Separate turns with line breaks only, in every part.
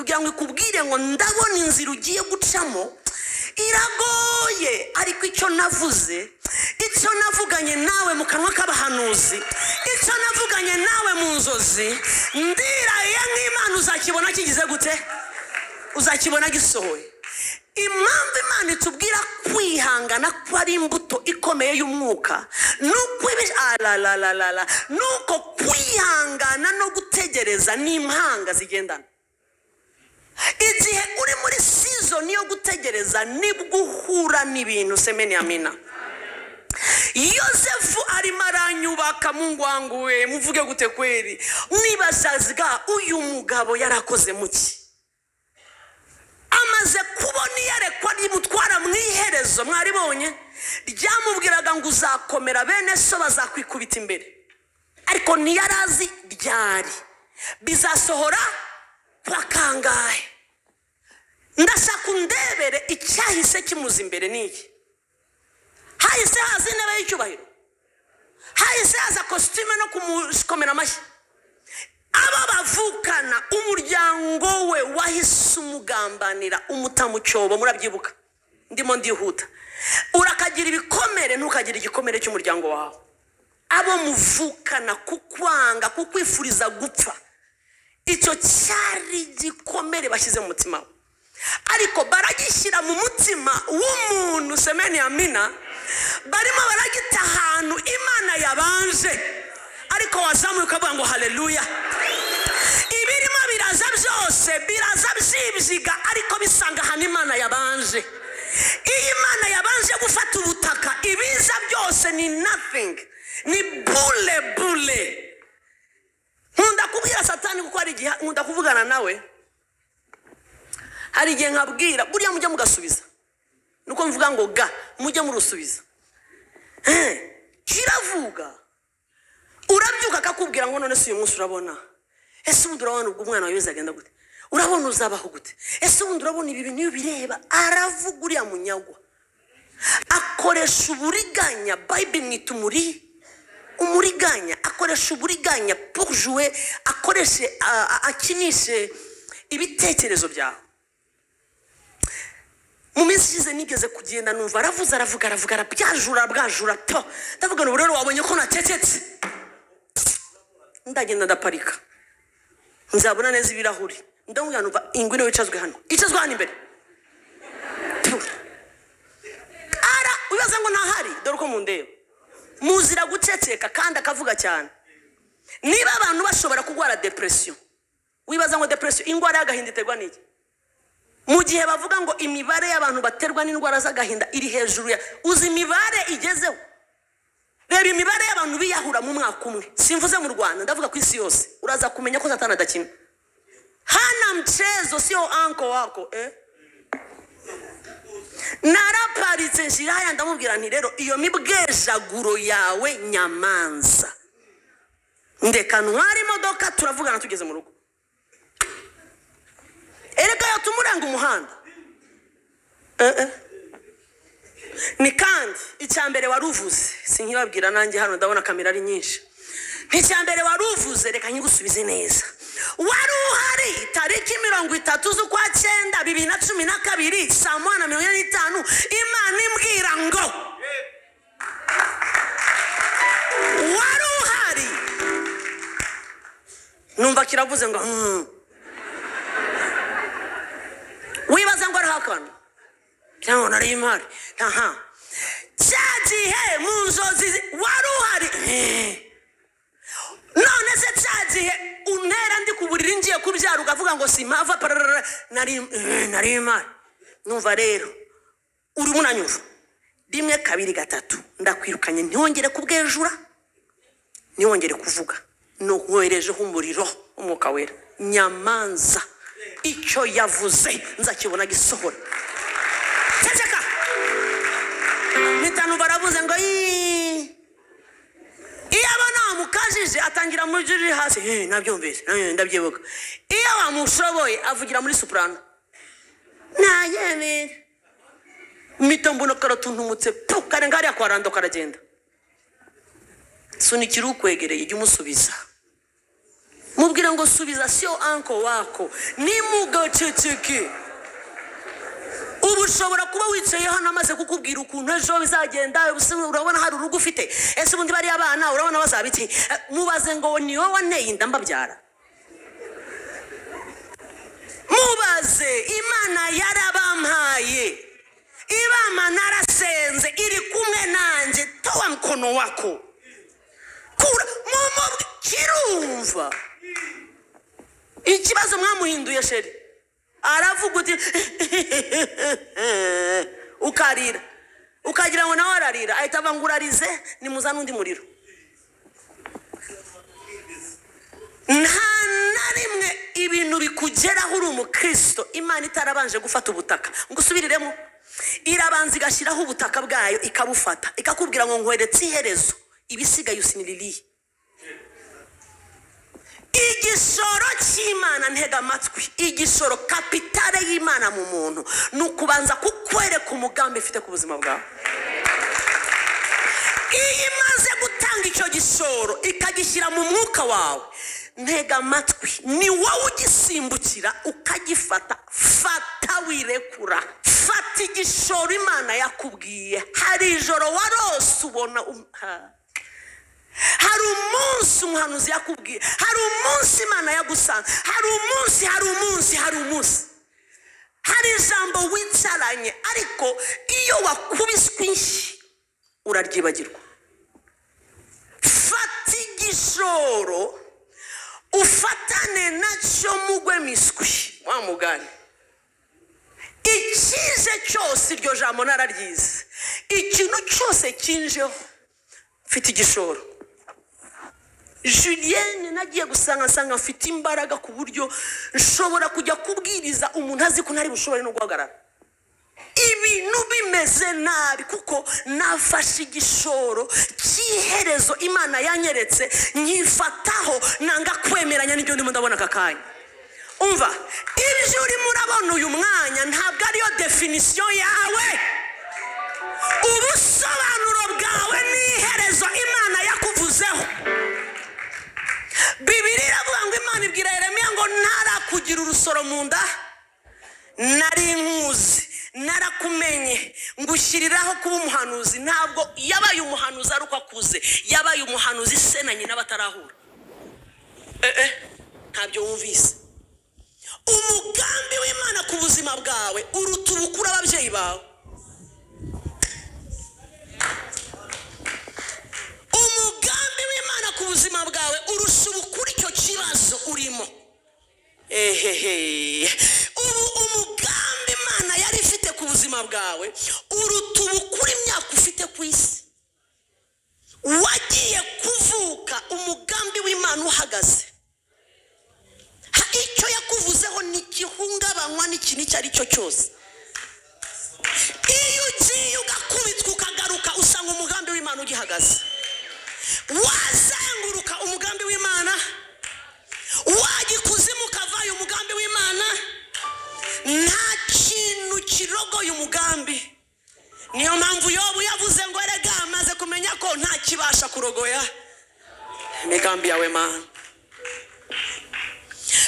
kugira ngo ikubwire ngo ndabona inzira ugiye gucamo iragoye, ariko icyo navuze, icyo navuganye nawe mu kanwa k'abahanuzi, icyo navuganye nawe mu nzozi, ndiraye nk'Imana uzakibona kigize gute? Uzakibona gisohoye. Impamvu Imana itubwira kwihangana ko ari imbuto ikomeye y'umwuka, nuko kwihangana no gutegereza n'impanga zigendana. Igihe uri muri season yo gutegereza nibwo uhura n'ibintu. Semeni amina. Yosefu arimo aranyubaka, Mungu wangu we, muvuge gute kweri? Nibazaga uyu mugabo yarakoze muki? Amaze kubona iyerekwa rimutwara mu iherezo, mwaribonye, ryamubwiraga ngo uzakomera, bene so bazakwikubita imbere, ariko ntiyarazi ryari bizasohora kwa kangahe. Ndashaka undebere icyahise kimuza imbere n'iki. Hahise haza intebe y'icyubahiro, hahise haza kositime no kumukomera amashyi. Aba bavukana umuryango we wahise umugambanira, umutamu cyobo, murabyibuka? Ndimo ndihuta. Urakagira ibikomere ntukagira igikomere cy'umuryango wawe. Abo muvukana kukwanga, kukwifuriza gupfa, icyo cyari gikomere bashyize mu mutima. Ariko baragishyira mu mutima w'umuntu. Semeni amina. Barimo baragita ahantu Imana yabanje, ariko wazamuye ukavuga ngo haleluya. Ibirimo biraza byose biraza byibyiga, ariko bisanga ahantu Imana yabanje. Iyi Imana yabanje gufata ubutaka, ibiza byose ni nothing, ni bule. Nkunda kubwira Satani kuko hari igihe nkunda kuvugana nawe, hari igihe nkabwira buriya mujye mugasubiza, nuko mvuga ngo ga mujye murusubiza. Kiravuga urabyuka akakubwira ngo none si uyu munsi urabona, ese ubundi urabona ubwo umwana wawe bizagenda gute, urabona uzabaho gute, ese ubundi urabona ibi bintu bireba. Aravuga uriya munyagwa, akoresha uburiganya. Bible mwita umuriganya, akoresha uburiganya pour jouer, akoreshe akinishe ibitekerezo byawe. Mu minsi ishize nigeze kugenda numva aravuze aravuga bwajura to, ndavuga ngo rero wabonye ko natecetse. Ndagenda ndaparika, nzabona neza ibirahuri, ndamubwira numva ingwino wicazwe hano, icazwe hano imbere. Ara ubaza ngo ntahari, dore uko mundeba muzira guceceka kandi akavuga cyane. Niba abantu bashobora kugwara depression, wibaza ngo depression ingwara y'agahinda iterwa n'iki? Mu gihe bavuga ngo imibare y'abantu baterwa n'indwara z'agahinda iri hejuru ya, uzi imibare igezeho? Reba imibare y'abantu biyahura mu mwaka umwe, simvuze mu Rwanda, ndavuga ku isi yose, uraza kumenya ko Satani adakina. Hana mchezo, sio anko wako Naraparitse nshiraya ndamubwira nti rero iyo mibwejaguro yawe nyamanza, ndeka ntwara imodoka turavugana tugeze mu rugo. Erega yatumuranga umuhanda. Ni kandi icyambere waruvuze, sinkibabwira nanjye hano ndabona kamera ari nyinshi. Icyambere waruvuze reka nyigusubize neza. Wari uhari tariki 30 z'ukwa 9 2012 saa 1:45 Imana imbwira ngo wari uhari. Numva kiravuze ngo wibaza ngo arahakana cyangwa nari imari. Cyagihe mu nzozi wari uhari. None se cyagihe untera ndi kuburira ngiye kubyara ukavuga ngo simpava nari imari. Numva rero uri munanyumva 1 2 3 ndakwirukanye, ntihongere kubwejura, ntihongere kuvuga, no nkoherejeho umuriro umwuka wera. Nyamanza icyo yavuze nzakibona gisohora. Ceceka mitanu baravuze ngo iyo abana mukajije atangira muri juri hasi, nabyumvise ndabyibuka. Iyo wamushoboye avugira muri soprano, nayemere mitombono karatuntumutse kare ngari akwarando karagenda. Sunikira ukwegereye ijye umusubiza mubwira ngo subiza sio anko wako nimugaceceke. Ubu ushobora kuba wicaye hano amaze kukubwira ukuntu ejo bizagenda, urabona hari urugo ufite, ese ubundi bari abana urabona bazabiti, mubaze ngo ni wowe waneye inda mbabyara. Mubaze Imana yarabampaye, ibama narasenze iri kumwe nanjye, toa mkono wako kura momo kirumva. Ikibazo mwamuhinduye sheri, aravuga uti ukarira, ukagira ngo nawe ararira, ahita avangurarize nimuzana undi muriro. Nta na rimwe ibintu bikugeraho uri umukristo Imana itarabanje gufata ubutaka ngo usubiriremo. Irabanza igashyiraho ubutaka bwayo ikabufata, ikakubwira ngo nkweretse iherezo, ibisigaye usiniririye. Igishoro cy'Imana, ntega amatwi, igishoro kapitale y'Imana mu muntu nukubanza kukwereka umugambi ifite ku buzima bwawe. Iyo imaze gutanga icyo gishoro ikagishyira mu mwuka wawe, ntega amatwi, ni wowe ugisimbukira ukagifata. Fata wirekura, fata igishoro Imana yakubwiye. Hari ijoro warose ubona hari umunsi umuhanuzi yakubwiye, hari umunsi Imana yagusanga, hari umunsi hari ijambo wicaranye, ariko iyo wakubiswe inshyi uraryibagirwa. Fata igishoro ufatane nacyo mugwe miswi wa mugani. Ikize cyose iryo jambo nararyize, ikintu cyose kinjeho mfite igishoro. Julienne nagiye gusanga mfite imbaraga ku buryo nshobora kujya kubwiriza umuntu azi ko ntari bushobore no guhagarara. Ibintu bimeze nabi kuko nafashe igishoro cy'iherezo Imana yanyeretse, nyifataho nanga kwemeranya n'ibyo ndimo ndabona aka kanya. Umva, ibyo urimo urabona uyu mwanya ntabwo ariyo definition yawe. Ubusobanuro bwawe n'iherezo Imana yakuvuzeho. Bibiliya iravuga ngo Imana ibwira Yeremiya ngo ntarakugira urusoro mu nda, nari nkuzi, narakumenye ngushyiriraho kuba umuhanuzi. Ntabwo yabaye umuhanuzi ari uko akuze, yabaye umuhanuzi se na nyina batarahura. Ntabyo wumvise. Umugambi w'Imana ku buzima bwawe uruta ubukuru ababyeyi bawe. Umugambi w'Imana ku buzima bwawe urusha ubukuru icyo kibazo urimo. Umugambi Imana yari ifite ku buzima bwawe uruta ubukuru imyaka ufite ku isi. Wagiye kuvuka umugambi w'Imana uhagaze. Icyo yakuvuzeho ntikihungabanywa n'ikintu icyo ari cyo cyose. Iyo ugiye ugakubitwa ukagaruka usanga umugambi w'Imana ugihagaze. Wazenguruka umugambi w'Imana, wagikuzimu ukavayo umugambi w'Imana, nta kintu kirogoye umugambi. Niyo mpamvu Yobu yavuze ngo erega amaze kumenya ko nta kibasha kurogoya imigambi yawe Mana.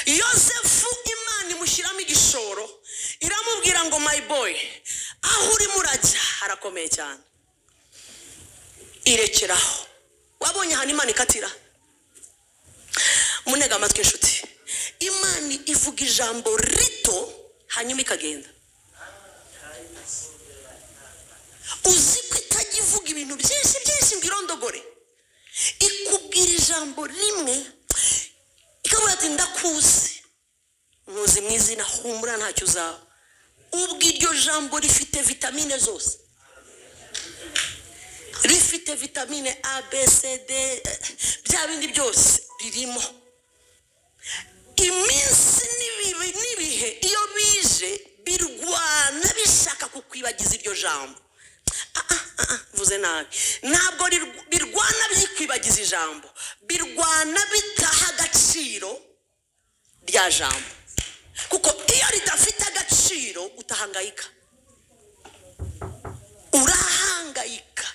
Yosefu Imana imushyiramo igishoro, iramubwira ngo my boy, aho uri murajya harakomeye cyane, irekeraho. Wabonye hano Imana ikatira? Munega amatwi inshuti, Imana ivuga ijambo rito hanyuma ikagenda. Uzi ko itajya ivuga ibintu byinshi mbirondogore. Ikubwira ijambo rimwe ikabura ati ndakuzi, muzi mu izina, humura ntacyo uzaba. Ubwo iryo jambo rifite vitamine zose, rifite vitamine A, B, C, D, bya bindi byose birimo. Iminsi n'ibihe iyo bije birwana bishaka kukwibagiza iryo jambo. Vuze nabi, ntabwo birwana byikwibagiza ijambo, birwana bitaha agaciro rya jambo. Kuko iyo ridafite agaciro utahangayika, urahangayika.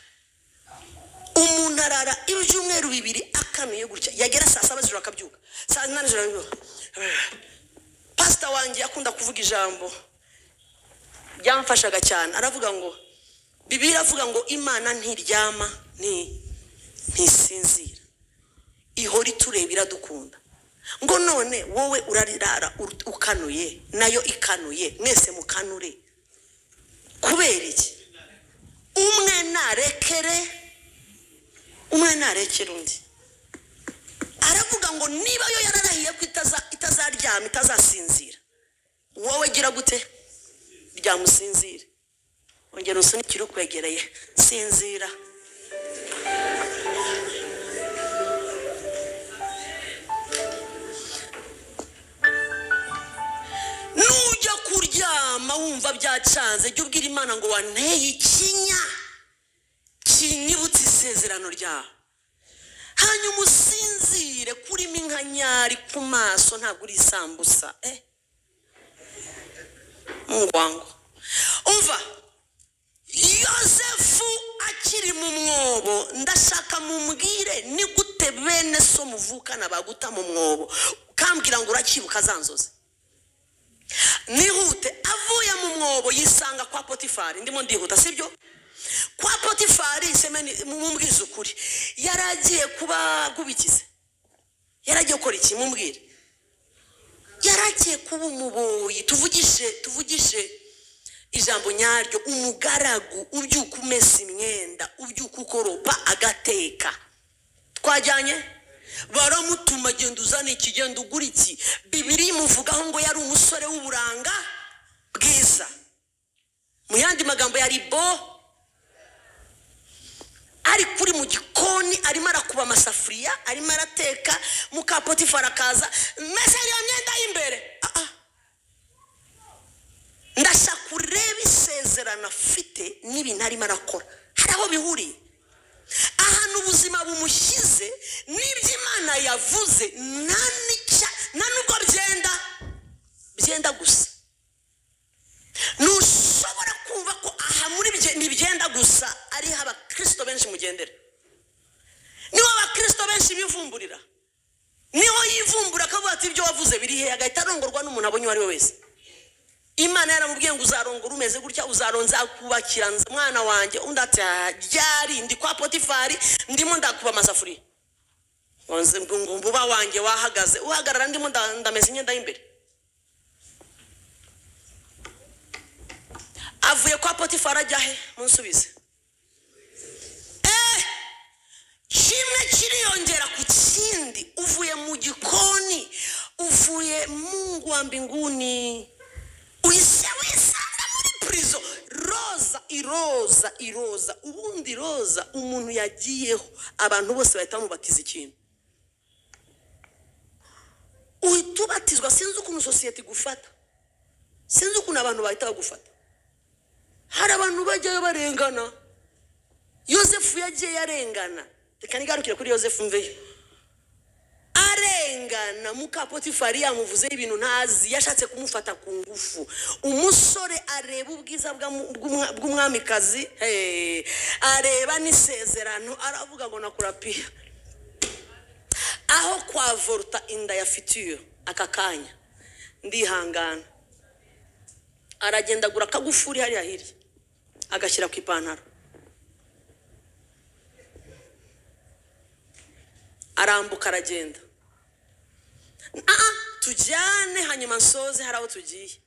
Umuntu akarara ibyumweru 2 akanuye gutya, yagera saa 7 z'ijoro akabyuka, saa 8 z'ijoro. Pastor wanjye yakunda kuvuga ijambo byamfashaga cyane, aravuga ngo Bibiliya avuga ngo Imana ntiryama ntisinzira, ihora iturebera dukunda. Ngo none wowe urarirara ukanuye, nayo ikanuye, mwese mukanure kubera iki? Umwe narekere undi. Aravuga ngo niba yo yararahiye ko itazaryama itazasinzira, wowe gira gute? Ryamusinzire. Ongera usunikire ukwegereye, sinzira. Nujya kuryama wumva byacanze, jya ubwira Imana ngo wanteye ikinya kinyibutse isezerano ryawe, hanyuma usinzire kurimo inkanyari ku maso, ntabwo uri isambusa. Mungwango umva, Yosefu akiri mu mwobo, ndashaka mumbwire ni gute bene so muvukana baguta mu mwobo, kambwira ngo urakibuka zanzoze. Nihute avuye mu mwobo yisanga kwa Potifari, ndimo ndihuta sibyo? Kwa Potifari semeni mumbwize ukuri, yaragiye kuba gubikize, yaragiye gukora iki? Mumbwire. Yaragiye kuba umuboyi, tuvugishe ijambo nyaryo, umugaragu ubyuka umesa imyenda, ubyuka ukoropa agateka. Twajyanye baramutuma genda uzana iki, genda ugura iki. Bibiliya imuvugaho ngo yari umusore w'uburanga bwiza, mu yandi magambo yari ari kuri mu gikoni arimo arakuba amasafuriya, arimo arateka. Muka Potifari akaza, mese iyo myenda y'imbere. Ndashaka ureba isezerano afite n'ibintu arimo arakora, hari aho bihuriye. Ahantu ubuzima bumushyize n'ibyo Imana yavuze nta nubwo byenda gusa. Ntushobora kumva ko aha muri byenda gusa ari abakristo benshi mugendera. Niho abakristo benshi bivumburira, niho yivumbura akavuga ati ibyo wavuze biri he, agahita arongorwa n'umuntu abonye ari we wese. Imana yaramubwiye ngo uzarongora umeze gutya, uzaronza kubakira mwana wanjye. Undi ati ryari ndi kwa Potifari ndimo ndakuba amasafuriya, ngo mbuba wanjye wahagaze, uhagarara ndimo ndameze imyenda y'imbere. Avuye kwa Potifari ajya he? Munsubize. Kimwe kiriyongera ku kindi, uvuye mu gikoni, uvuye Mungu wa mbinguni, wisanga muri prison. Iroza ubundi roza umuntu yagiyeho abantu bose bahita mubatiza ikintu, uhita ubatizwa. Sinzi ukuntu society gufata, sinzi ukuntu abantu bahita bagufata. Hari abantu bajyayo barengana. Yosefu yagiye yarengana, reka nigarukire kuri Yosefu mveyo. Arengana, muka Potifari yamuvuze ibintu ntazi, yashatse kumufata ku ngufu. Umusore areba ubwiza bw'umwamikazi, areba n'isezerano, aravuga ngo nakurapiye. Aho kwa volta inda ya fitiyo akakanya ndihangana, aragenda agura akagufuri hariya hirya agashyira ku ipantaro, arambuka aragenda. Tujyane hanyuma nsoze, hari aho tugiye.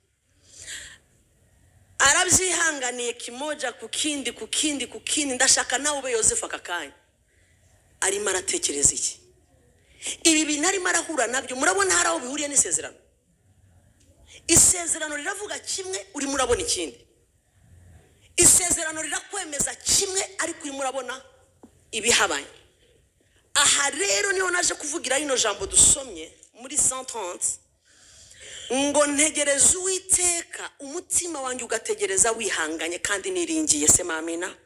Arabyihanganiye kimoja ku kindi. Ndashaka nawe ube Yosefu akakanya arimo aratekereza iki. Ibi bintu arimo arahura nabyo, murabona hari aho bihuriye n'isezerano. Isezerano riravuga kimwe, urimo urabona ikindi. Isezerano rirakwemeza kimwe, ariko urimo urabona ibihabanye. Aha rero niho naje kuvugira rino jambo dusomye muri 130, ngo ntegereza Uwiteka umutima wanjye ugategereza wihanganye kandi niringiye. Sema amina.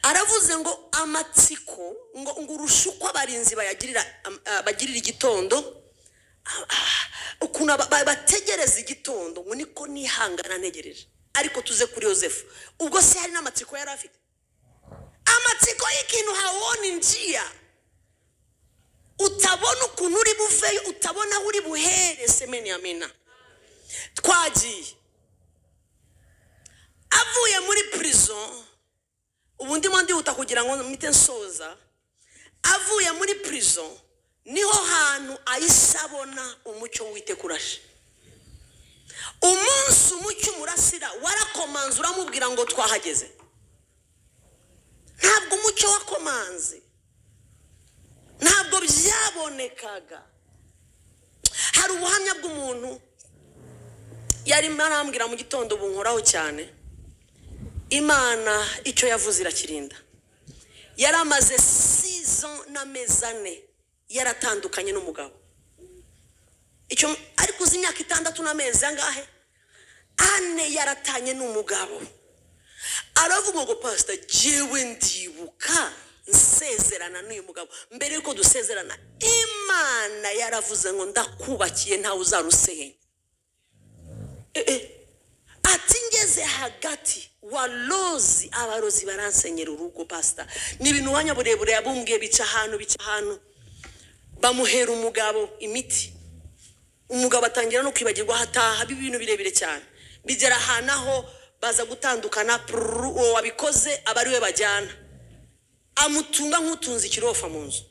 Aravuze ngo amatsiko, ngo urusha uko abarinzi bagirira igitondo, ukuntu bategereza igitondo, ngo niko nihangana ntegereje. Ariko tuze kuri Yosefu, ubwo se hari n'amatsiko yari afite? amatsiko y'ikintu hawoni njia utabona ukuntu uri buveyo utabona aho uri buhere semeni amina twagiye avuye muri prison ubundi ndihuta kugira ngo mite nsoza avuye muri prison niho hantu ayisabona umucyo wite kurashe umunsi umucyo murasira warakomanze uramubwira ngo twahageze ntabwo umucyo wakomanze ntabwo byabonekaga hari ubuhamya bw'umuntu yari marambwira mu gitondo bunkoraho cyane Imana icyo yavuze irakirinda yaramaze 6 ans n'amezi 4 yaratandukanye n'umugabo icyo ariko uzi imyaka 6 n'amezi angahe 4 yaratanye n'umugabo aravuga ngo pastor jewe ndibuka nsezerana n'uyu mugabo mbere yuko dusezerana Imana yaravuze ngo ndakubakiye ntawe uzarusenya ati ngeze hagati walozi abarozi baransenyera urugo pastor n'ibintu wanya burebure yabumbwiye bica ahantu bamuhera umugabo imiti umugabo atangira no kwibagirwa hataha ibintu birebire cyane bigera aho baza gutandukana uwo wabikoze abari we bajyana amutunga nk'utunze ikirofa mu nzu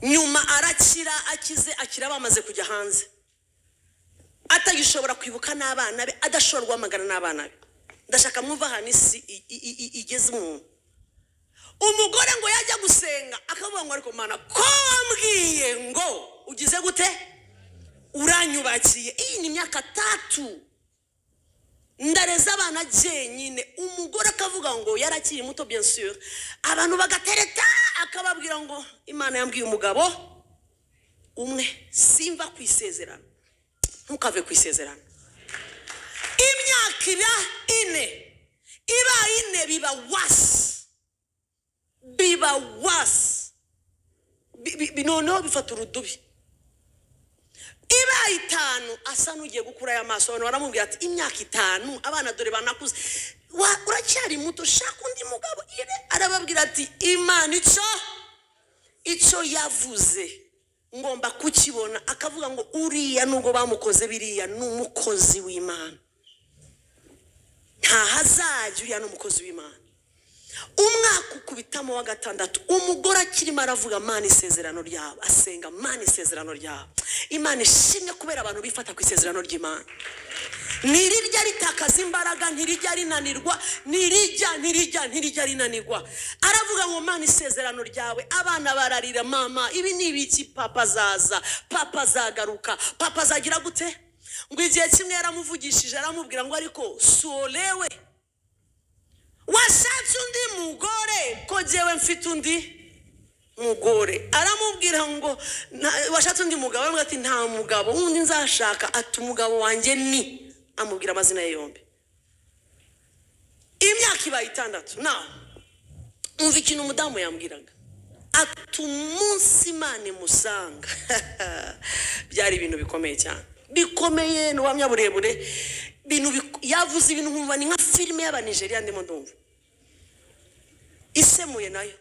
nyuma arakira akize akira bamaze kujya hanze atagishobora kwibuka n'abana be adashobora guhamagara n'abana be ndashaka mwumva hano isi igeze umuntu umugore ngo yajya gusenga akavuga ngo ariko mana ko wambwiye ngo ugize gute uranyubakiye iyi ni imyaka 3 ndareza abana jenyine umugore akavuga ngo yarakiri muto bien sûr abantu bagatereta akababwira ngo Imana yambwiye umugabo umwe simva kwisezerana ntukave kwisezerana imyaka 4 iba 4 biba wasi binoneho bifata urudubi iba 5 asa n'ugiye gukura ya maso abantu baramubwira ati imyaka 5 abana dore banakuze uracyari muto shaka undi mugabo arababwira ati Imana icyo yavuze ngomba kukibona akavuga ngo uriya nubwo bamukoze biriya n'umukozi w'Imana nta hazajya uriya n'umukozi w'Imana umwaka ukubitamo wa 6 umugore akirimo aravuga Mana isezerano ryabo asenga Mana isezerano ryabo Imana ishimye kubera abantu bifata ku isezerano ry'Imana nirijya ritakaza imbaraga ntirijya rinanirwa ntirijya rinanirwa aravuga ngo Mana isezerano ryawe abana bararira mama ibi ni ibiki papa zaza papa zagaruka papa zagira gute ngo igihe kimwe yaramuvugishije aramubwira ngo ariko solewe washatse undi mugore ko jewe mfite undi mugore aramubwira ngo washatse undi mugabo aramubwira ati nta mugabo undi nzashaka ati umugabo wanjye ni amubwira amazina ye yombi imyaka iba 6 na umva ikintu umudamu yambwiraga ati umunsi Imana musanga byari ibintu bikomeye cyane bikomeye n'uwamya burebure bintu yavuze ibintu nkumva ni nka filime y'Abanigeria ndimo ndumva isemuye nayo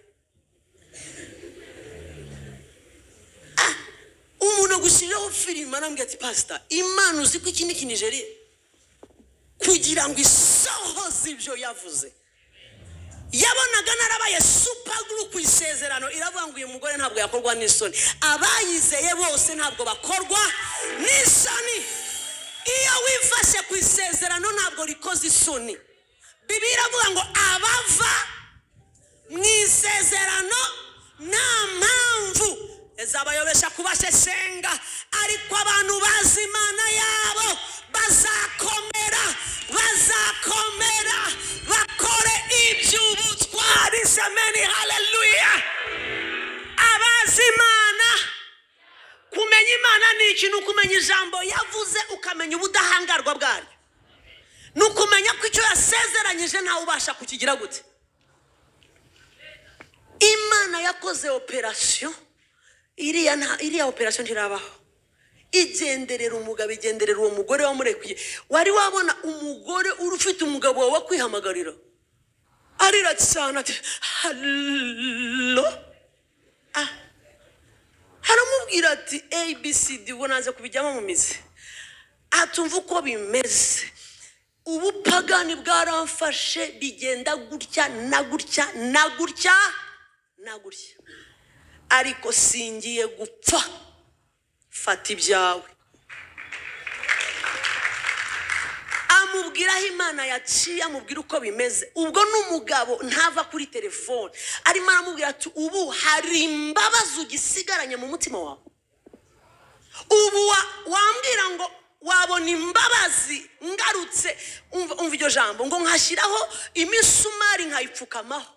umuntu gushiraho filime arambwira ati pastor Imana uzi ko iki ni Nigeria kugira ngo isohoze ibyo yavuze yabonaga narabaye super group isezerano iravuga ngo uyu mugore ntabwo yakorwa n'isoni abayizeye bose ntabwo bakorwa n'isoni iyo wifashe ku isezerano ntabwo rikoze isoni Bibiliya iravuga ngo abava mu isezerano nta mpamvu ezabayobesha kubashesenga ariko abantu bazi Imana yabo bazakomera bakore iby'ubutwari semeni haleluya abazi Imana kumenya Imana ni ikintu kumenya ijambo yavuze ukamenya ubudahangarwa bwayo nukumenya ko icyo yasezeranyije ntawe ubasha kukigira gute Imana yakoze operation iriya operation ntirabaho igenderera umugabo igenderera uwo mugore wamurekuye wari wabona umugore urufite umugabo wawe kwihamagarira arira cyane ati hallo haramubwira ati ABCD ubwo naze kubijyamo mu mizi atumva uko bimeze ubupagani bwaramfashe bigenda gutya na gutya na gutya na gutya ariko singiye gupfa fata ibyawe amubwira aho Imana yaciye amubwira uko bimeze ubwo n'umugabo ntava kuri telefone arimo aramubwira ati ubu hari imbabazi ugisigaranye mu mutima wawe ubu wambwira ngo wabona imbabazi ngarutse umva iryo jambo ngo nkashyiraho imisumari nkayipfukamaho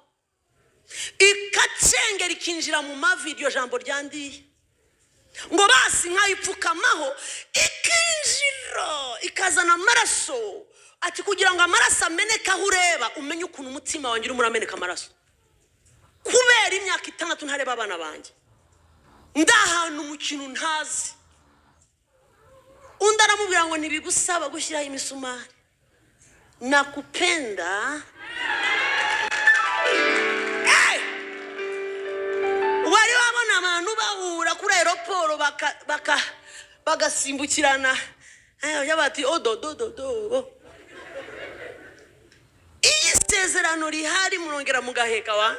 ikacengera ikinjira mu mavi iryo jambo ryandiye ngo basi nkayipfukamaho ikinjira ikazana amaraso ati kugira ngo amaraso ameneka aho ureba umenye ukuntu umutima wanjye urimo urameneka amaraso kubera imyaka 6 ntareba abana banjye ndahantu mu kintu ntazi undi aramubwira ngo ntibigusaba gushyiraho imisumari nakupenda wari wabona abantu bahura kuri aeroporo bagasimbukirana bati ododododo iyi sezerano rihari murongera mugaheka wa